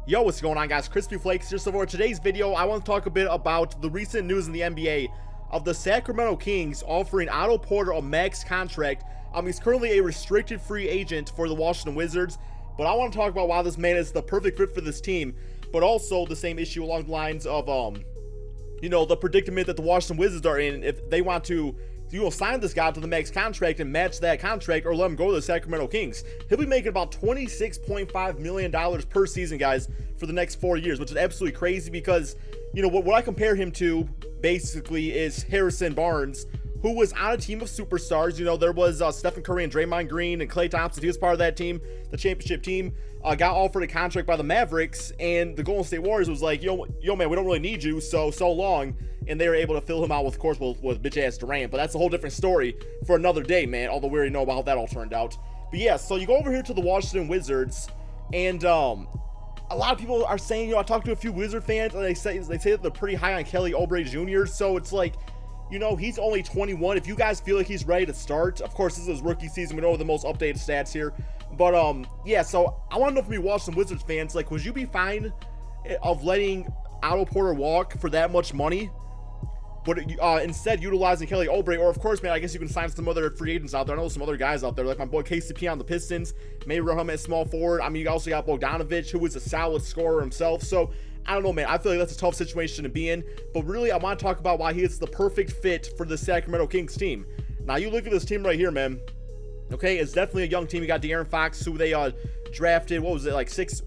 Yo, what's going on, guys? Crispy Flakes here. So for today's video, I want to talk a bit about the recent news in the NBA of the Sacramento Kings offering Otto Porter a max contract. He's currently a restricted free agent for the Washington Wizards, but I want to talk about why this man is the perfect fit for this team, but also the same issue along the lines of, the predicament that the Washington Wizards are in if they want to sign this guy to the max contract and match that contract, or let him go to the Sacramento Kings. He'll be making about $26.5 million per season, guys, for the next 4 years, which is absolutely crazy because, what I compare him to basically is Harrison Barnes, who was on a team of superstars. There was Stephen Curry and Draymond Green and Klay Thompson. He was part of that team, the championship team. Got offered a contract by the Mavericks, and the Golden State Warriors was like, yo man, we don't really need you, so long. And they were able to fill him out with, of course, with bitch-ass Durant. But that's a whole different story for another day, man, although we already know about how that all turned out. But yeah, so you go over here to the Washington Wizards, and a lot of people are saying, I talked to a few Wizard fans, and they say that they're pretty high on Kelly Oubre Jr., so it's like, he's only 21. If you guys feel like he's ready to start, of course, this is his rookie season. We don't have the most updated stats here. But, yeah, so I want to know from you Washington Wizards fans, like, would you be fine of letting Otto Porter walk for that much money, but instead utilizing Kelly Oubre? Or, of course, man, I guess you can sign some other free agents out there. I know some other guys out there, like my boy KCP on the Pistons, maybe run him at small forward. I mean, you also got Bogdanovich, who is a solid scorer himself. So, I don't know, man. I feel like that's a tough situation to be in. But really, I want to talk about why he is the perfect fit for the Sacramento Kings team. Now, you look at this team right here, man. Okay, it's definitely a young team. You got De'Aaron Fox, who they drafted, what was it, like six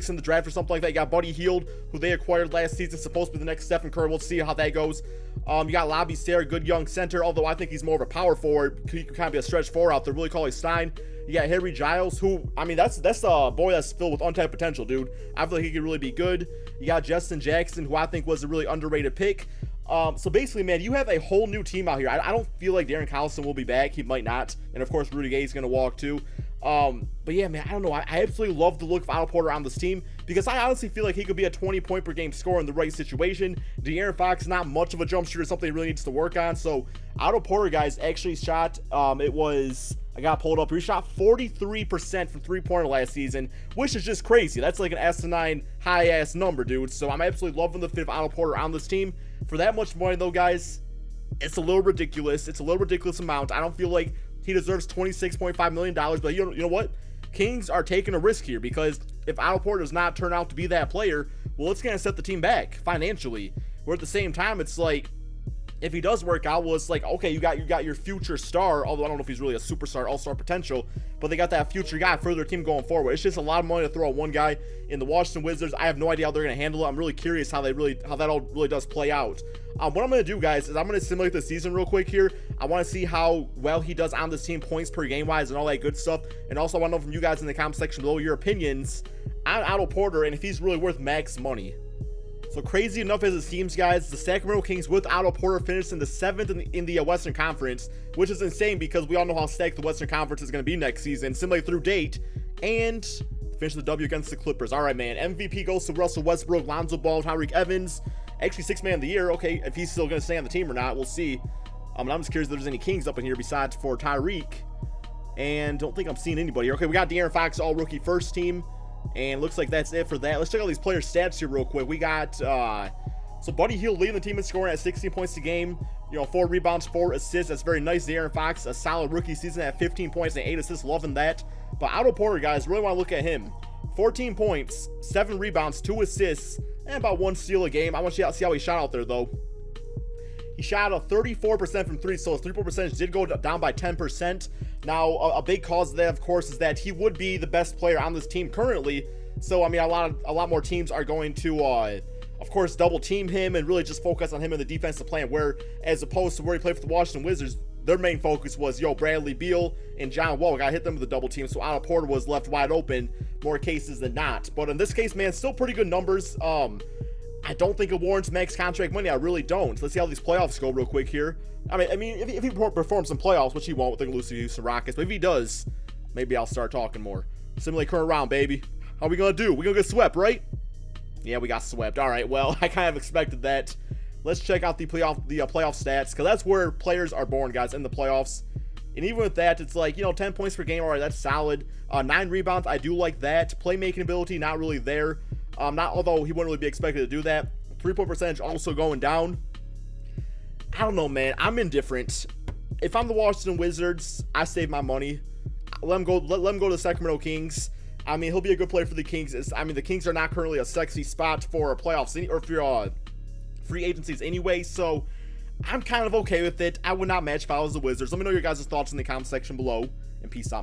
in the draft or something like that. You got Buddy Hield, who they acquired last season, supposed to be the next Stephen Curry. We'll see how that goes. You got Lobby Sarah, good young center, although I think he's more of a power forward. He could kind of be a stretch forward out there. Really Cauley Stein. You got Harry Giles, who, I mean, that's a boy that's filled with untapped potential, dude. I feel like he could really be good. You got Justin Jackson, who I think was a really underrated pick. So basically, man, you have a whole new team out here. I don't feel like Darren Collison will be back. He might not. And, of course, Rudy Gay's going to walk, too. But, yeah, man, I don't know. I absolutely love the look of Otto Porter on this team because I honestly feel like he could be a 20-point-per-game scorer in the right situation. De'Aaron Fox, not much of a jump shooter, something he really needs to work on. So, Otto Porter, guys, actually shot, I got pulled up. He shot 43% from three-pointer last season, which is just crazy. That's like an asinine, high-ass number, dude. So I'm absolutely loving the fit of Otto Porter on this team. For that much money, though, guys, it's a little ridiculous. It's a little ridiculous amount. I don't feel like he deserves $26.5 million. But you know what? Kings are taking a risk here because if Otto Porter does not turn out to be that player, well, it's going to set the team back financially. Where at the same time, it's like, if he does work out, well, it's like, okay, you got your future star, although I don't know if he's really a superstar, all-star potential, but they got that future guy for their team going forward. It's just a lot of money to throw at one guy in the Washington Wizards. I have no idea how they're going to handle it. I'm really curious how that all really does play out. What I'm going to do, guys, is I'm going to simulate the season real quick here. I want to see how well he does on this team, points per game wise and all that good stuff. And also, I want to know from you guys in the comment section below your opinions on Otto Porter and if he's really worth max money. So crazy enough as it seems, guys, the Sacramento Kings with Otto Porter finished in the 7th in the Western Conference, which is insane because we all know how stacked the Western Conference is going to be next season, similarly through date, and finish the W against the Clippers. All right, man. MVP goes to Russell Westbrook, Lonzo Ball, Tyreek Evans, actually 6th man of the year. Okay, if he's still going to stay on the team or not, we'll see. I'm just curious if there's any Kings up in here besides for Tyreek, and don't think I'm seeing anybody here. Okay, we got De'Aaron Fox, all rookie first team. And looks like that's it for that. Let's check out these player stats here real quick. We got, so Buddy Hield leading the team in scoring at 16 points a game. 4 rebounds, 4 assists. That's very nice. De'Aaron Fox, a solid rookie season at 15 points and 8 assists. Loving that. But Otto Porter, guys, really want to look at him. 14 points, 7 rebounds, 2 assists, and about 1 steal a game. I want you to see how he shot out there, though. He shot a 34% from 3, so his 3-point percentage did go down by 10%. Now, a big cause of that, of course, is that he would be the best player on this team currently. So, I mean, a lot more teams are going to, of course, double team him and really just focus on him in the defensive plan. Where, as opposed to where he played for the Washington Wizards, their main focus was, Bradley Beal and John Wall got to hit them with a double team. So, Otto Porter was left wide open more cases than not. But in this case, man, still pretty good numbers. I don't think it warrants max contract money. I really don't. Let's see how these playoffs go real quick here. I mean, if he performs some playoffs, which he won't with the lose to Houston Rockets, but if he does, maybe I'll start talking more. Simulate current round, baby. How are we gonna do? We gonna get swept, right? Yeah, we got swept. All right. Well, I kind of expected that. Let's check out the playoff stats, because that's where players are born, guys, in the playoffs. And even with that, it's like, 10 points per game. All right, that's solid. 9 rebounds. I do like that. Playmaking ability, not really there. Not although he wouldn't really be expected to do that. 3-point percentage also going down. I don't know, man. I'm indifferent. If I'm the Washington Wizards, I save my money. Let him go. Let him go to the Sacramento Kings. I mean, he'll be a good player for the Kings. I mean, the Kings are not currently a sexy spot for playoffs or for free agencies anyway, so I'm kind of okay with it. I would not match if I was the Wizards. Let me know your guys' thoughts in the comment section below, and peace out.